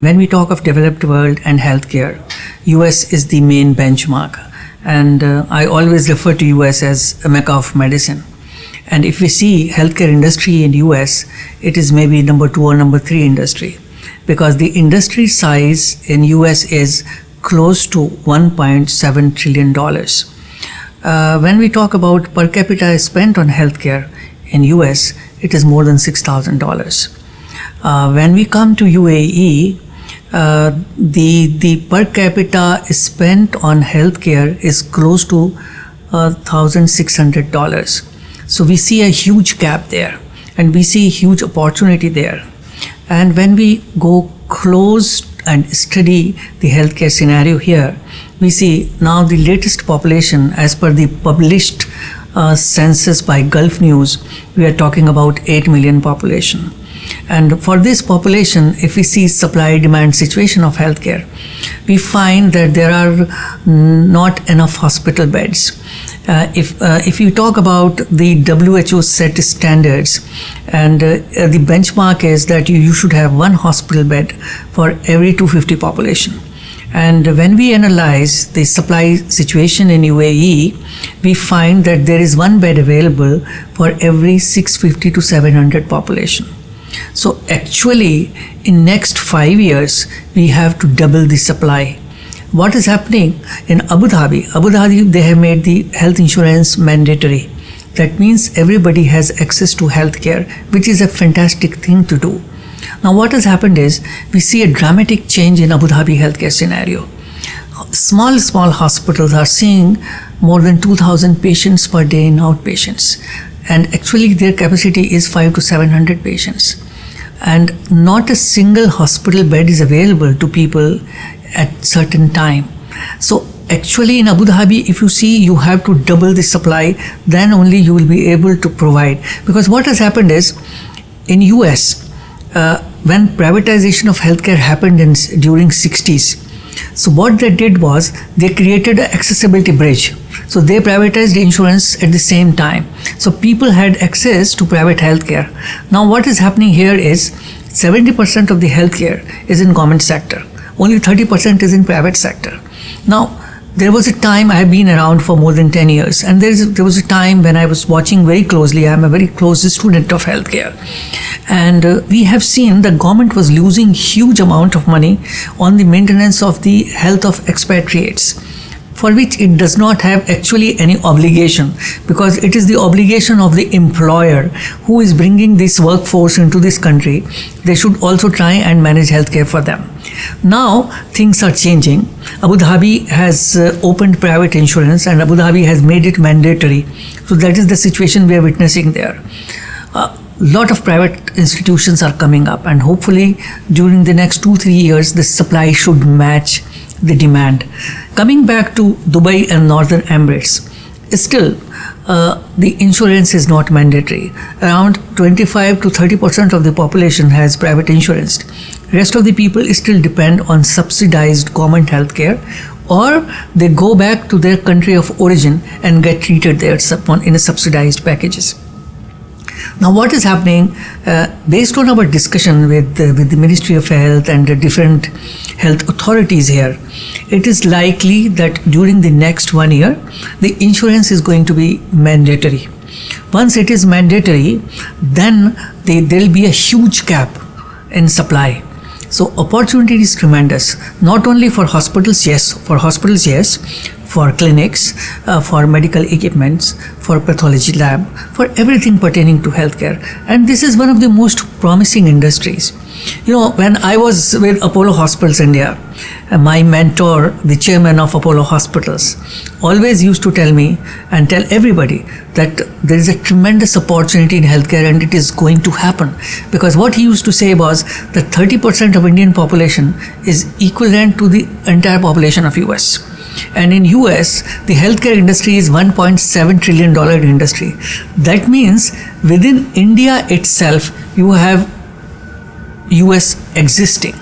When we talk of developed world and healthcare, US is the main benchmark, and I always refer to US as a mecca of medicine. And if we see healthcare industry in US, it is maybe number 2 or number 3 industry, because the industry size in US is close to $1.7 trillion. When we talk about per capita spent on healthcare in US, it is more than $6,000. When we come to UAE, the per capita spent on healthcare is close to $1,600. So we see a huge gap there, and we see huge opportunity there. And when we go close and study the healthcare scenario here, we see now the latest population, as per the published census by Gulf News, we are talking about 8 million population. And for this population, if we see supply-demand situation of healthcare, we find that there are not enough hospital beds. If you talk about the WHO set standards, and the benchmark is that you should have 1 hospital bed for every 250 population. And when we analyze the supply situation in UAE, we find that there is 1 bed available for every 650 to 700 population. So actually, in next 5 years, we have to double the supply. What is happening in Abu Dhabi? Abu Dhabi, they have made the health insurance mandatory. That means everybody has access to healthcare, which is a fantastic thing to do. Now what has happened is, we see a dramatic change in Abu Dhabi healthcare scenario. Small hospitals are seeing more than 2,000 patients per day in outpatients. And actually their capacity is 500 to 700 patients. And not a single hospital bed is available to people at certain time. So actually in Abu Dhabi, if you see, you have to double the supply, then only you will be able to provide. Because what has happened is, in US, when privatization of healthcare happened during 60s, so what they did was, they created an accessibility bridge. So they privatized insurance at the same time. So people had access to private healthcare. Now what is happening here is, 70% of the healthcare is in government sector. Only 30% is in private sector. Now, there was a time, I have been around for more than 10 years, and there was a time when I was watching very closely. I am a very close student of healthcare. And we have seen the government was losing huge amount of money on the maintenance of the health of expatriates, for which it does not have actually any obligation, because it is the obligation of the employer who is bringing this workforce into this country. They should also try and manage healthcare for them. Now things are changing. Abu Dhabi has opened private insurance, and Abu Dhabi has made it mandatory. So that is the situation we are witnessing there. Lot of private institutions are coming up, and hopefully during the next 2-3 years, the supply should match the demand. Coming back to Dubai and Northern Emirates, still the insurance is not mandatory. Around 25 to 30% of the population has private insurance. Rest of the people still depend on subsidized government healthcare, or they go back to their country of origin and get treated there in a subsidized packages. Now what is happening, based on our discussion with the Ministry of Health and the different health authorities here, it is likely that during the next 1 year, the insurance is going to be mandatory. Once it is mandatory, then there will be a huge gap in supply. So opportunity is tremendous, not only for hospitals, yes, for clinics, for medical equipments, for pathology lab, for everything pertaining to healthcare. And this is one of the most promising industries. You know, when I was with Apollo Hospitals India, my mentor, the chairman of Apollo Hospitals, always used to tell me and tell everybody that there is a tremendous opportunity in healthcare, and it is going to happen. Because what he used to say was that 30% of Indian population is equivalent to the entire population of US. And in US, the healthcare industry is $1.7 trillion industry. That means within India itself, you have US existing.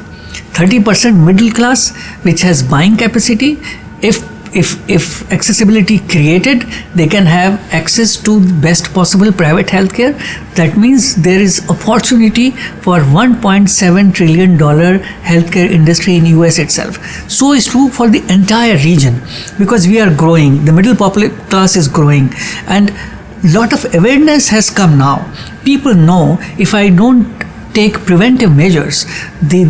30% middle class, which has buying capacity. If if accessibility created, they can have access to the best possible private healthcare. That means there is opportunity for $1.7 trillion healthcare industry in US itself. So is true for the entire region, because we are growing, the middle class is growing, and lot of awareness has come now. People know if I don't take preventive measures, the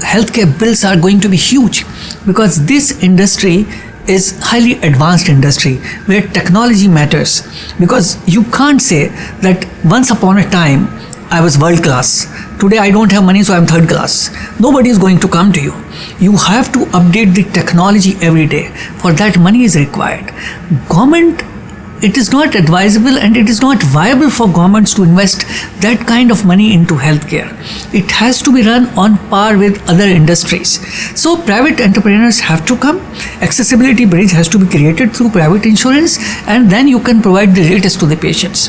healthcare bills are going to be huge, because this industry is highly advanced industry where technology matters. Because you can't say that once upon a time I was world class, today I don't have money so I'm third class. Nobody is going to come to you. You have to update the technology every day. For that, money is required. Government, it is not advisable and it is not viable for governments to invest that kind of money into healthcare. It has to be run on par with other industries. So private entrepreneurs have to come. Accessibility bridge has to be created through private insurance, and then you can provide the latest to the patients.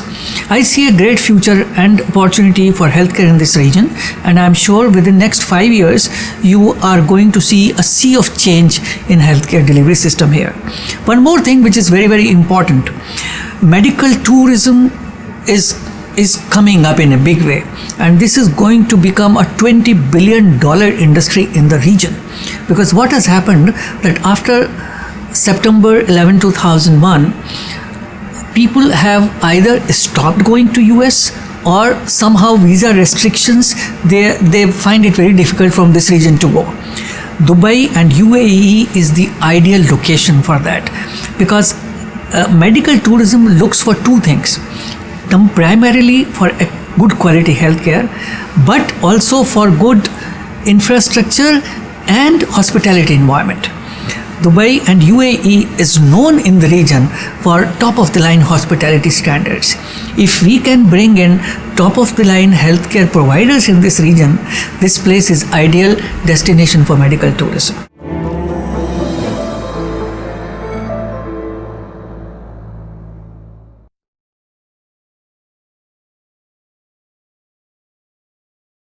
I see a great future and opportunity for healthcare in this region, and I'm sure within next 5 years you are going to see a sea of change in healthcare delivery system here. One more thing which is very, very important. Medical tourism is coming up in a big way, and this is going to become a $20 billion industry in the region. Because what has happened, that after September 11, 2001, people have either stopped going to US, or somehow visa restrictions, they find it very difficult from this region to go. Dubai and UAE is the ideal location for that, because medical tourism looks for two things. Primarily for a good quality healthcare, but also for good infrastructure and hospitality environment. Dubai and UAE is known in the region for top of the line hospitality standards. If we can bring in top of the line healthcare providers in this region, this place is ideal destination for medical tourism.